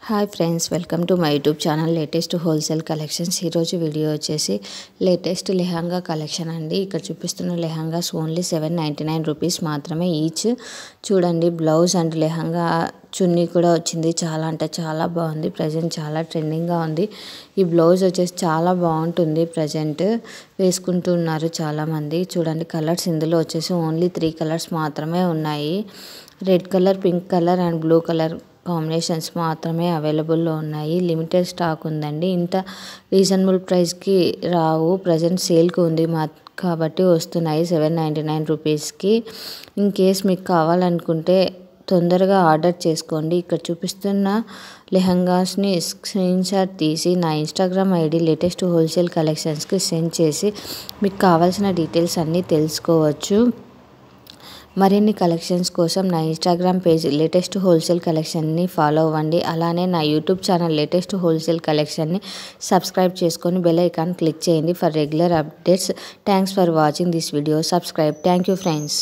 Hi friends, welcome to my YouTube channel latest wholesale collections. ఈరోజు video వచ్చేసి latest lehenga collection అండి. ఇక్కడ చూపిస్తున్న లెహంగాస్ ఓన్లీ 799 రూపీస్ మాత్రమే ఈచ్. చూడండి, బ్లౌజ్ అండ్ లెహంగా చున్నీ కూడా వచ్చింది. చాలా అంటే చాలా బాగుంది. ప్రజెంట్ చాలా ట్రెండింగ్గా ఉంది. ఈ బ్లౌజ్ వచ్చేసి చాలా బాగుంటుంది. ప్రజెంట్ వేసుకుంటున్నారు చాలామంది. చూడండి, కలర్స్ ఇందులో వచ్చేసి ఓన్లీ 3 కలర్స్ మాత్రమే ఉన్నాయి. Red colour, pink colour and blue colour combinations మాత్రమే అవైలబుల్లో ఉన్నాయి. లిమిటెడ్ స్టాక్ ఉందండి. ఇంత రీజనబుల్ ప్రైస్కి రావు. ప్రజెంట్ సేల్కి ఉంది కాబట్టి వస్తున్నాయి 799 రూపీస్కి. ఇన్ కేస్ మీకు కావాలనుకుంటే తొందరగా ఆర్డర్ చేసుకోండి. ఇక్కడ చూపిస్తున్న లెహంగాస్ని స్క్రీన్ షాట్ తీసి నా ఇన్స్టాగ్రామ్ ఐడి లేటెస్ట్ హోల్సేల్ కలెక్షన్స్కి సెండ్ చేసి మీకు కావాల్సిన డీటెయిల్స్ అన్నీ తెలుసుకోవచ్చు. మరిన్ని కలెక్షన్స్ కోసం నా ఇన్స్టాగ్రామ్ పేజ్ లేటెస్ట్ హోల్సేల్ కలెక్షన్ని ఫాలో అవ్వండి. అలానే నా యూట్యూబ్ ఛానల్ లేటెస్ట్ హోల్సేల్ కలెక్షన్ని సబ్స్క్రైబ్ చేసుకొని బెల్ ఐకాన్ క్లిక్ చేయండి for regular updates. Thanks for watching this video. Subscribe. Thank you friends.